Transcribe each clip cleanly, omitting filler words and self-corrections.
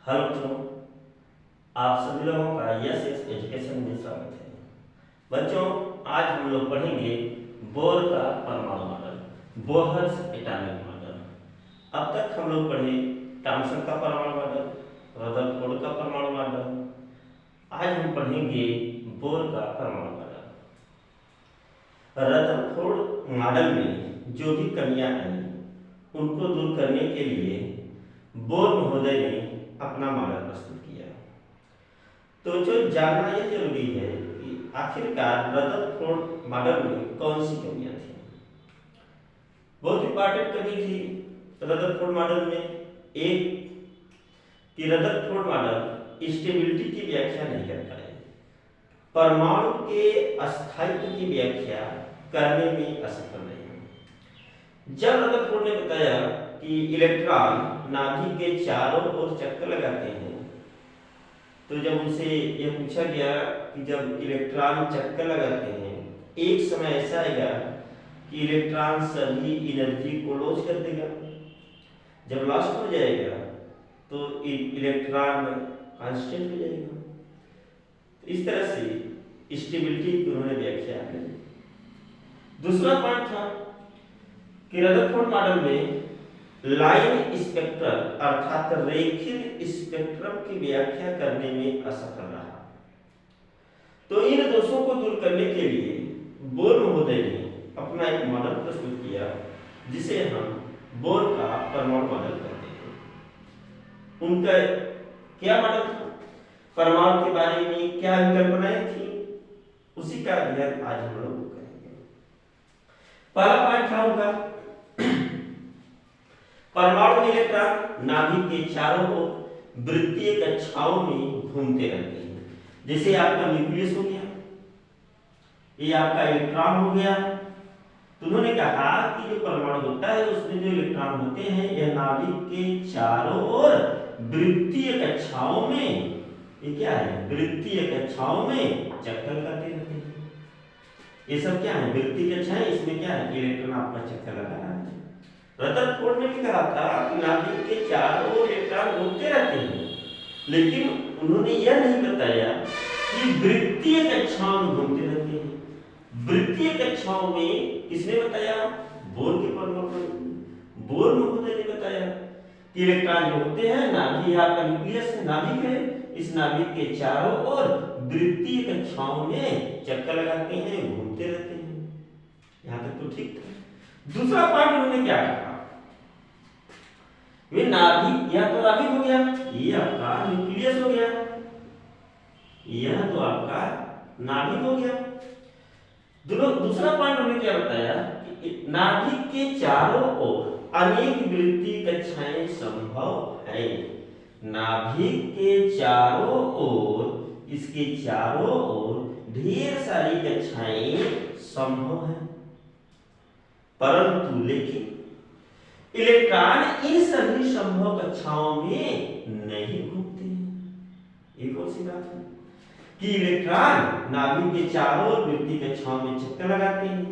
Hello बच्चों, आप सभी लोगों का यस यस एजुकेशन में स्वागत है। बच्चों, आज हम लोग पढ़ेंगे बोर का परमाणु मॉडल, बोहर्स एटॉमिक मॉडल। अब तक हम लोग पढ़े थॉमसन का परमाणु मॉडल, रदरफोर्ड का परमाणु मॉडल। आज हम पढ़ेंगे बोर का परमाणु मॉडल। रदरफोर्ड मॉडल में जो भी कमियां आई उनको दूर करने के लिए बोर महोदय ने अपना मॉडल प्रस्तुत किया। तो जो जानना यह जरूरी है कि आखिरकार रदरफोर्ड मॉडल में कौन सी कमियां थी। बहुत इंपॉर्टेंट कमी थी रदरफोर्ड मॉडल में एक कि रदरफोर्ड मॉडल स्टेबिलिटी की व्याख्या नहीं कर पाए, परमाणु के अस्थायित्व की व्याख्या करने में असफल रहे। जब रदरफोर्ड ने बताया कि इलेक्ट्रॉन नाभिक के चारों ओर चक्कर लगाते हैं, तो जब उनसे यह पूछा गया कि जब इलेक्ट्रॉन चक्कर लगाते हैं एक समय ऐसा आएगा कि इलेक्ट्रॉन सभी एनर्जी को लॉस कर देगा, जब लॉस्ट हो जाएगा तो इलेक्ट्रॉन कांस्टेंट हो जाएगा। तो इस तरह से स्टेबिलिटी की उन्होंने व्याख्या की। दूसरा पॉइंट था कि रदरफोर्ड मॉडल में लाइन स्पेक्ट्रम अर्थात रेखीय स्पेक्ट्रम की व्याख्या करने में असफल रहा। तो इन दोषों को दूर करने के लिए बोर महोदय ने अपना एक मॉडल प्रस्तुत किया जिसे हम बोर का परमाणु मॉडल कहते हैं। उनका क्या मॉडल था, परमाणु के बारे में क्या कल्पनाएं थी, उसी का अध्ययन आज हम लोग करेंगे। पहला पॉइंट था उनका, परमाणु इलेक्ट्रॉन नाभिक के चारों ओर वृत्तीय कक्षाओं में घूमते रहते हैं। जैसे आपका न्यूक्लियस हो गया, ये आपका इलेक्ट्रॉन हो गया, तो उन्होंने कहा कि जो परमाणु होता है उसमें जो इलेक्ट्रॉन होते हैं यह नाभिक के चारों ओर वृत्तीय कक्षाओं में, ये क्या है, वृत्तीय कक्षाओं में चक्कर लगाते रहते हैं। ये सब क्या है, वृत्तीय कक्षाएं, इसमें क्या है, इलेक्ट्रॉन आपका चक्कर लगा रहा है। रदरफोर्ड ने भी कहा था कि नाभिक के चारों ओर इलेक्ट्रॉन घूमते रहते हैं, लेकिन उन्होंने यह नहीं बताया कि वृत्तीय कक्षाओं में घूमते रहते हैं। वृत्तीय कक्षाओं में किसने बताया, बोर के परमाणु, बोर महोदय ने बताया कि इलेक्ट्रॉन जो होते हैं नाभिक, आपका न्यूक्लियस है, नाभिक है, इस नाभिक के चारों ओर वृत्तीय कक्षाओं में चक्कर लगाते हैं, घूमते रहते हैं। यहां तक तो ठीक था। दूसरा पॉइंट उन्होंने क्या कहा, वे नाभिक, यह तो नाभिक हो गया, ये आपका न्यूक्लियस हो गया, यह तो आपका नाभिक हो गया। दूसरा पॉइंट उन्होंने क्या बताया कि नाभिक के चारों ओर अनेक वृत्तीय कक्षाएं संभव है। नाभिक के चारों ओर, इसके चारों ओर ढेर सारी कक्षाएं संभव है, परंतु लेकिन इलेक्ट्रॉन इन सभी संभव कक्षाओं में नहीं घूमते हैं। एक और सी बात है कि इलेक्ट्रॉन नाभिक के चारों ओर वृत्तीय कक्षाओं में चक्कर लगाते हैं,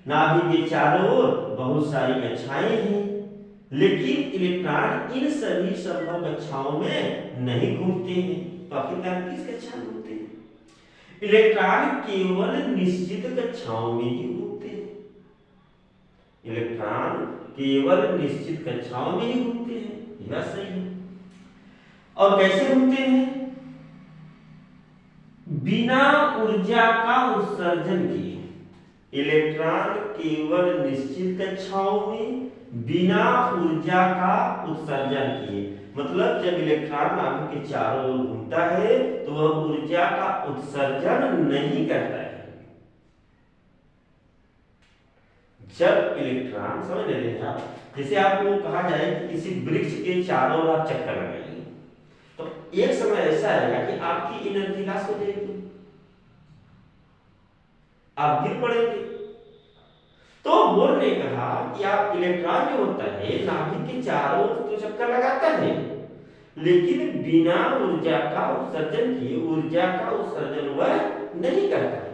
नाभिक के चारों ओर बहुत सारी कक्षाएं हैं, लेकिन इलेक्ट्रॉन इन सभी संभव कक्षाओं में नहीं घूमते हैं। तो आखिरकार किस कक्षा में घूमते हैं? इलेक्ट्रॉन केवल निश्चित कक्षाओं में ही घूमते हैं। इलेक्ट्रॉन केवल निश्चित कक्षाओं में ही घूमते हैं, यह सही है। और कैसे घूमते हैं? बिना ऊर्जा का उत्सर्जन किए। इलेक्ट्रॉन केवल निश्चित कक्षाओं में बिना ऊर्जा का उत्सर्जन किए, मतलब जब इलेक्ट्रॉन नाभिक के चारों ओर घूमता है तो वह ऊर्जा का उत्सर्जन नहीं करता है। जब इलेक्ट्रॉन, समझ रहे हैं आप, जैसे आपको कहा जाए कि किसी वृक्ष के चारों ओर आप चक्कर लगाइए, तो एक समय ऐसा आएगा कि आपकी एनर्जी लॉस हो जाएगी, आप गिर पड़ेंगे। तो बोर ने कहा कि आप, इलेक्ट्रॉन जो होता है नाभिक के चारों ओर तो चक्कर लगाता है, लेकिन बिना ऊर्जा का उत्सर्जन किए, ऊर्जा का उत्सर्जन वह नहीं करता है।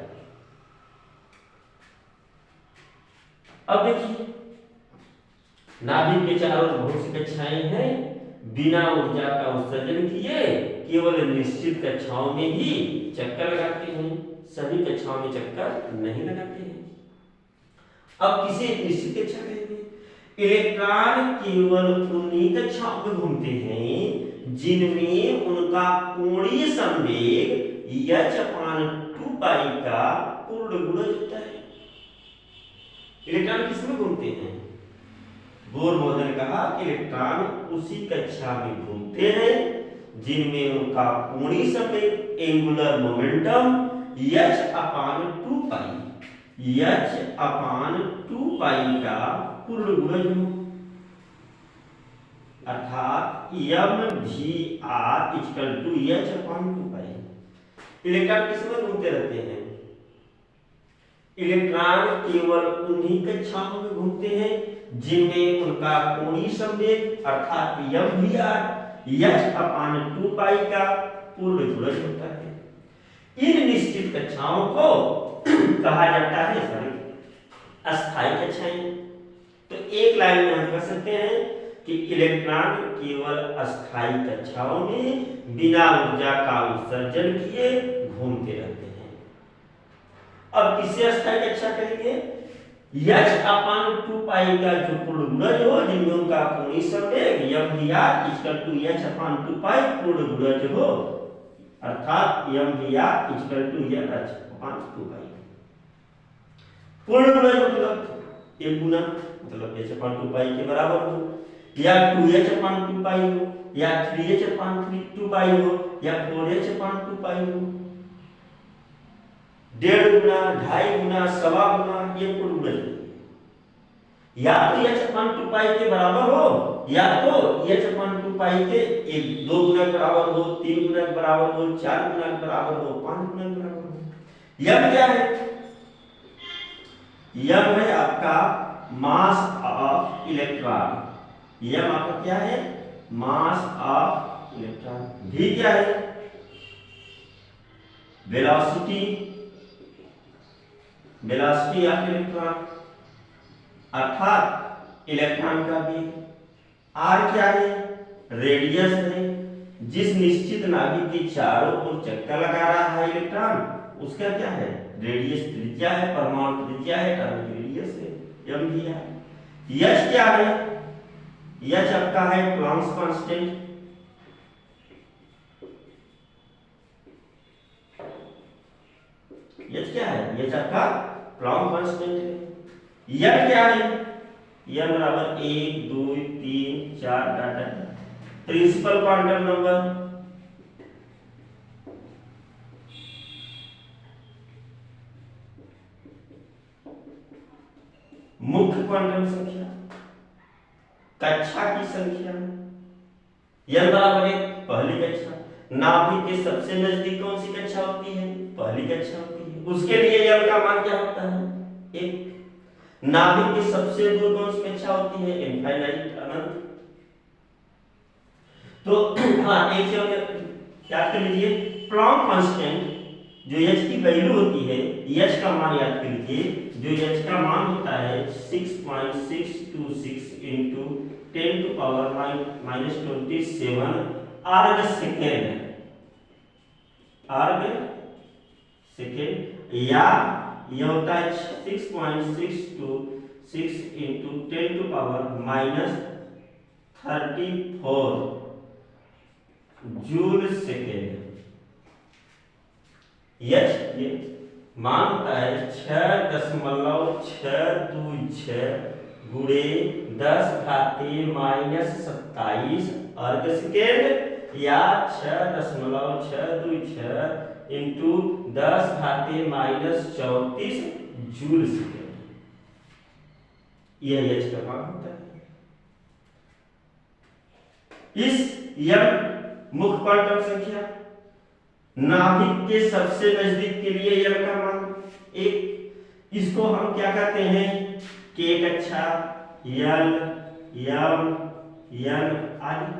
अब देखिए, नाभिक के चारों ओर बहुत सी कक्षाएं हैं, बिना ऊर्जा का उत्सर्जन किए केवल निश्चित कक्षाओं में ही चक्कर लगाते हैं, सभी कक्षाओं में चक्कर नहीं लगाते हैं। अब किसी निश्चित कक्षा कहेंगे? इलेक्ट्रॉन केवल उन्हीं कक्षाओं में घूमते हैं जिनमें उनका कोणीय संवेग h/2π का पूर्ण गुणज होता है। इलेक्ट्रॉन किसमें घूमते हैं? बोर महोदय ने कहा कि इलेक्ट्रॉन उसी कक्षा में घूमते हैं जिनमें उनका कोणीय संवेग एंगुलर मोमेंटम h/2π का पूर्ण गुणज हो, अर्थात mvr = h/2π। इलेक्ट्रॉन किसमें घूमते रहते हैं? इलेक्ट्रॉन केवल उन्हीं कक्षाओं में घूमते हैं जिनमें उनका कोणीय संवेग अर्थात mvr h/2π का पूर्ण गुणज होता है। इन निश्चित कक्षाओं को कहा जाता है अस्थायी कक्षाएं। तो एक लाइन में हम कह सकते हैं कि इलेक्ट्रॉन केवल अस्थायी कक्षाओं में बिना ऊर्जा का उत्सर्जन किए घूमते रहते हैं। अब किसे अस्थायी कक्षा कहेंगे? h/2π का जो पूर्ण गुणज हो जिनमें उनका कोणीय संवेग mvr = h/2π पूर्ण गुणज हो, अर्थात mvr = h/2π। पूर्ण गुणज मतलब एक गुना मतलब h/2π के बराबर हो, या 2h/2π हो, या 3h/2π हो, या 4h/2π हो, 1.5 गुना, 2.5 गुना, 1.25 गुना, ये पूर्ण गुणज। या तो h/2π के बराबर हो या तो h/2π के 2 गुना के बराबर हो, 3 गुना के बराबर हो, 4 गुना के बराबर हो, 5 गुना के बराबर हो। यह क्या है? यह है आपका मास ऑफ इलेक्ट्रॉन। यह आपका क्या है? Mass of electron. भी क्या है? वेलोसिटी ऑफ इलेक्ट्रॉन अर्थात इलेक्ट्रॉन का वेग। आर क्या है? रेडियस है। जिस निश्चित नाभिक के चारों ओर चक्कर लगा रहा है इलेक्ट्रॉन उसका क्या है? रेडियस त्रिज्या है, परमाणु त्रिज्या है, टर्मिनल रेडियस है, mvr। h क्या है? h आपका है प्लैंक्स कांस्टेंट। h क्या है? h आपका प्लैंक्स कांस्टेंट है। m क्या है? m बराबर 1 2 3 4 डाटा प्रिंसिपल क्वांटम नंबर। मुख्य क्वांटम संख्या, कक्षा की संख्या। n बराबर 1 पहली कक्षा। नाभिक के सबसे नजदीक कौन सी कक्षा होती है? पहली कक्षा होती है। उसके लिए n का मान क्या होता है? 1। नाभिक के सबसे दूर कौन सी कक्षा होती है? इनफाइनाइट, अनंत। तो हाँ एक चीज याद कर लीजिए, प्लैंक कांस्टेंट जो h की वैल्यू होती है, h का मान याद कर लीजिए, जो h का मान होता है 6.626 into 10⁻⁻27 अर्ग सेकेंड। अर्ग सेकेंड या यह होता है 6.626 into 10⁻34 जूल सेकेंड। यह ये मान होता है 6.626 गुणे 10⁻⁻27 अर्ग सेकेंड या 6.626 इंटू 10⁻⁻34 जूल सेकेंड। यह h का मान होता है। इस यम मुख्य क्वांटम संख्या नाभिक के सबसे नजदीक के लिए यम का मान 1। इसको हम क्या कहते हैं? के कक्षा, यल, यम, यन आदि।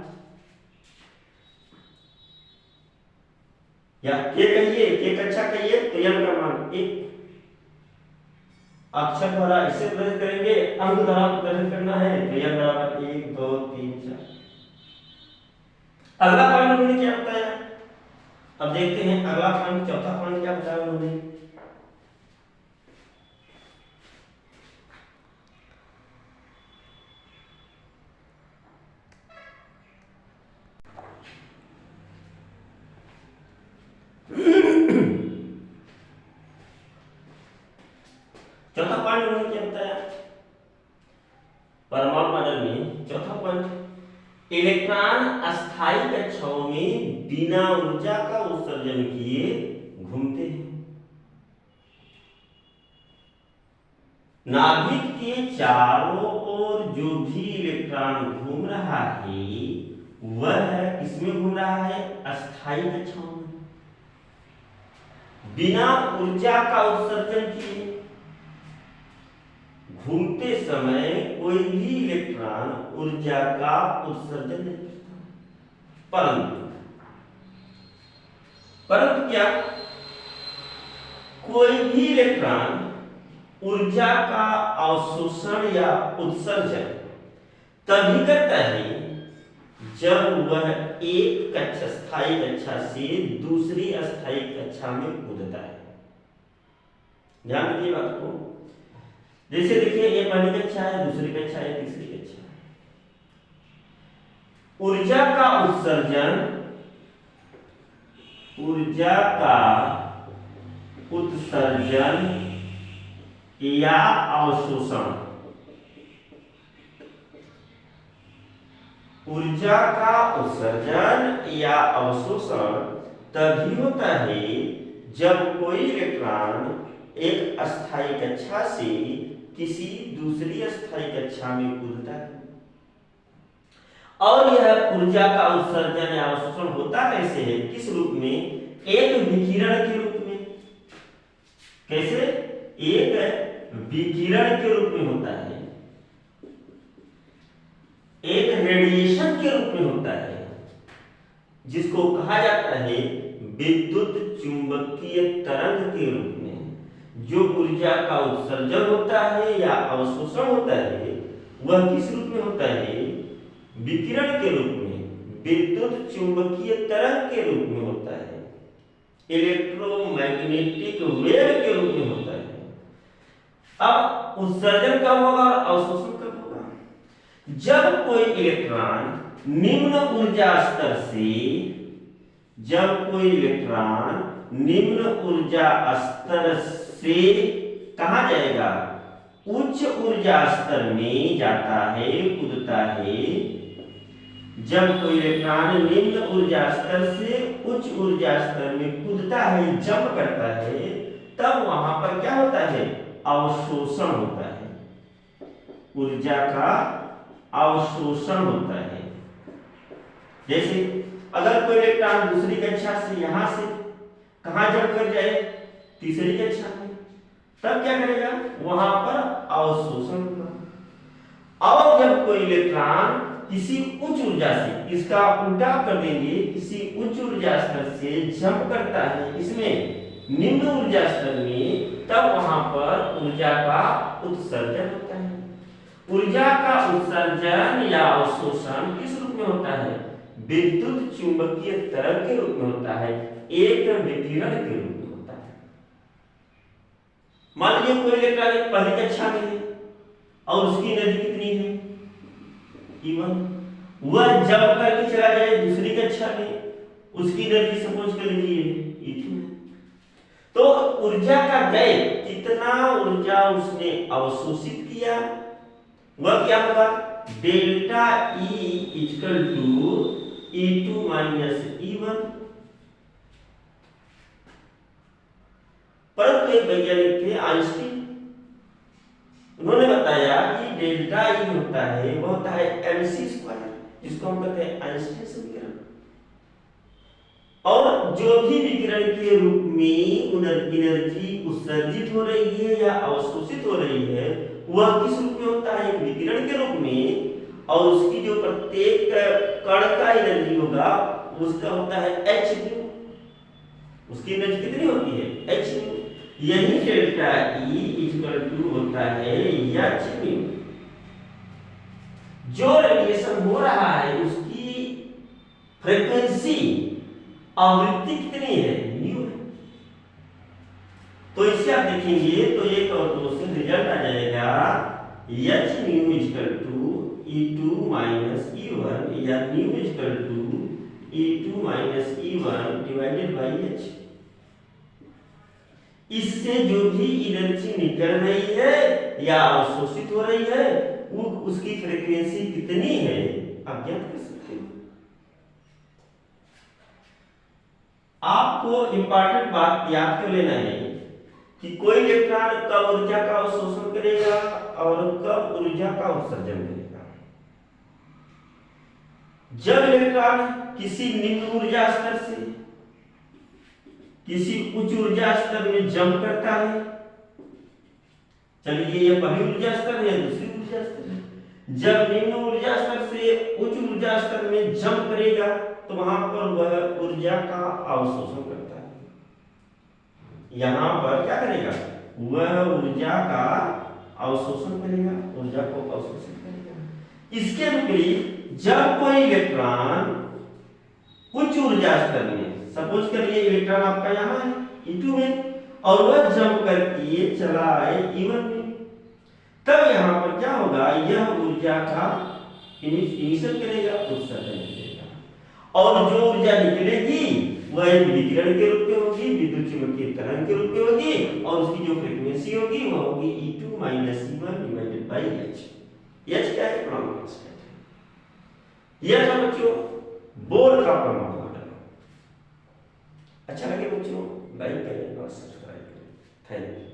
या के कहिए, के कक्षा कहिए तो यम का मान 1। अक्षर द्वारा इसे प्रदर्शित करेंगे, अंक द्वारा प्रदर्शित करना है तो यम बराबर 1 2 3 4। अगला पॉइंट उन्होंने क्या बताया, अब देखते हैं अगला पॉइंट, चौथा पॉइंट क्या बताया उन्होंने। चौथा पॉइंट उन्होंने क्या बताया परमाणु मॉडल में, चौथा पॉइंट, इलेक्ट्रॉन अस्थायी कक्षाओं में बिना ऊर्जा का उत्सर्जन किए घूमते हैं। नाभिक के चारों ओर जो भी इलेक्ट्रॉन घूम रहा है वह किसमें घूम रहा है, अस्थायी कक्षाओं में, बिना ऊर्जा का उत्सर्जन किए। घूमते समय कोई भी इलेक्ट्रॉन ऊर्जा का उत्सर्जन नहीं करता, परंतु क्या, कोई भी इलेक्ट्रॉन ऊर्जा का अवशोषण या उत्सर्जन तभी करता है जब वह एक कक्षा स्थायी कक्षा से दूसरी अस्थायी कक्षा में कूदता है। ध्यान रखिए बात को, जैसे देखिए ये पहली कक्षा है, दूसरी कक्षा है, तीसरी कक्षा है। ऊर्जा का उत्सर्जन, ऊर्जा का उत्सर्जन या अवशोषण, ऊर्जा का उत्सर्जन या अवशोषण तभी होता है जब कोई इलेक्ट्रॉन एक अस्थायी कक्षा से किसी दूसरी अस्थायी कक्षा में कूदता है। और यह ऊर्जा का उत्सर्जन या अवशोषण होता कैसे है, किस रूप में, एक विकिरण के रूप में। कैसे, एक विकिरण के रूप में होता है, एक रेडिएशन के रूप में होता है, जिसको कहा जाता है विद्युत चुंबकीय तरंग के रूप में। जो ऊर्जा का उत्सर्जन होता है या अवशोषण होता है वह किस रूप में होता है, विकिरण के रूप में, विद्युत चुंबकीय तरंग के रूप में होता है, इलेक्ट्रोमैग्नेटिक वेव के रूप में होता है। अब उत्सर्जन कब होगा और अवशोषण कब होगा, जब कोई इलेक्ट्रॉन निम्न ऊर्जा स्तर से, जब कोई इलेक्ट्रॉन निम्न ऊर्जा स्तर से कहां जाएगा, उच्च ऊर्जा स्तर में जाता है, कूदता है। जब कोई इलेक्ट्रॉन निम्न ऊर्जा स्तर से उच्च ऊर्जा स्तर में कूदता है, जंप करता है, तब वहां पर क्या होता है, अवशोषण होता है, ऊर्जा का अवशोषण होता है। जैसे अगर कोई इलेक्ट्रॉन दूसरी कक्षा से यहां से कहां जंप कर जाए, तीसरी कक्षा में, तब क्या करेगा, वहां पर अवशोषण होगा। और जब कोई इलेक्ट्रॉन किसी उच्च ऊर्जा से, इसका उल्टा कर देंगे, किसी उच्च ऊर्जा स्तर से जंप करता है इसमें निम्न ऊर्जा स्तर में, तब वहां पर ऊर्जा का उत्सर्जन होता है। ऊर्जा का उत्सर्जन या अवशोषण किस रूप में होता है, विद्युत चुंबकीय तरंग के रूप में होता है, एक विकिरण के रूप में होता है। मान लीजिए कोई इलेक्ट्रॉन पहली कक्षा में है और उसकी एनर्जी कितनी है, E1, वह जब करके चला जाए दूसरी कक्षा में, उसकी एनर्जी सपोज कर लीजिए E2 है। तो ऊर्जा का व्यय, कितना ऊर्जा उसने अवशोषित किया, वह क्या होगा, delta E equal to E2 minus E1। परंतु एक वैज्ञानिक थे आइंस्टीन, उन्होंने बताया कि डेल्टा ई होता है, वह होता है mc स्क्वायर, जिसको हम कहते हैं आइंस्टीन समीकरण। और जो भी विकिरण के रूप में एनर्जी उत्सर्जित हो रही है या अवशोषित हो रही है, वह किस रूप में होता है, एक विकिरण के रूप में। और उसकी जो प्रत्येक कण का एनर्जी होगा उसका होता है h न्यू, उसकी एनर्जी कितनी होती है, h न्यू। यही डेल्टा E इक्वल टू होता है h न्यू। जो रेडिएशन हो रहा है उसकी फ्रीक्वेंसी आवृत्ति कितनी है, न्यू है। तो इसे आप देखेंगे तो एक और दो से रिजल्ट आ जाएगा h nu equal to E2 minus E1 या nu equal to E2 minus E1 divided by H। इससे जो भी एनर्जी निकल रही है या अवशोषित हो रही है वो उसकी फ्रीक्वेंसी कितनी है आप ज्ञात कर सकते हो। आपको इंपॉर्टेंट बात याद कर लेना है कि कोई इलेक्ट्रॉन कब ऊर्जा का अवशोषण करेगा और कब ऊर्जा का उत्सर्जन करेगा। जब इलेक्ट्रॉन किसी निम्न ऊर्जा स्तर से किसी उच्च ऊर्जा स्तर में जंप करता है, चलिए ये पहली ऊर्जा स्तर है, दूसरी ऊर्जा स्तर है। जब निम्न ऊर्जा स्तर से उच्च ऊर्जा स्तर में जंप करेगा तो वहां पर वह ऊर्जा का अवशोषण करता है। यहां पर क्या करेगा, वह ऊर्जा का अवशोषण करेगा, ऊर्जा को अवशोषित करेगा। इसके विपरीत जब कोई इलेक्ट्रॉन उच्च ऊर्जा स्तर में, सपोज करिए इलेक्ट्रॉन आपका यहाँ है E2 में और वह जंप करके चला है E1 में, तब यहाँ पर क्या होगा, यह ऊर्जा का इमिशन करेगा, उत्सर्जन करेगा। और जो ऊर्जा निकलेगी वह एक विकिरण के रूप में होगी, विद्युत चुम्बकीय तरंग के रूप में होगी और उसकी जो फ्रीक्वेंसी होगी वह होगी E2 minus E1 divided by H। H क्या है, प्लांक कांस्टेंट है। यह था बच्चों बोर का प्रमाण। अच्छा लगे बच्चों, लाइक करें और सब्सक्राइब करें। Thank you.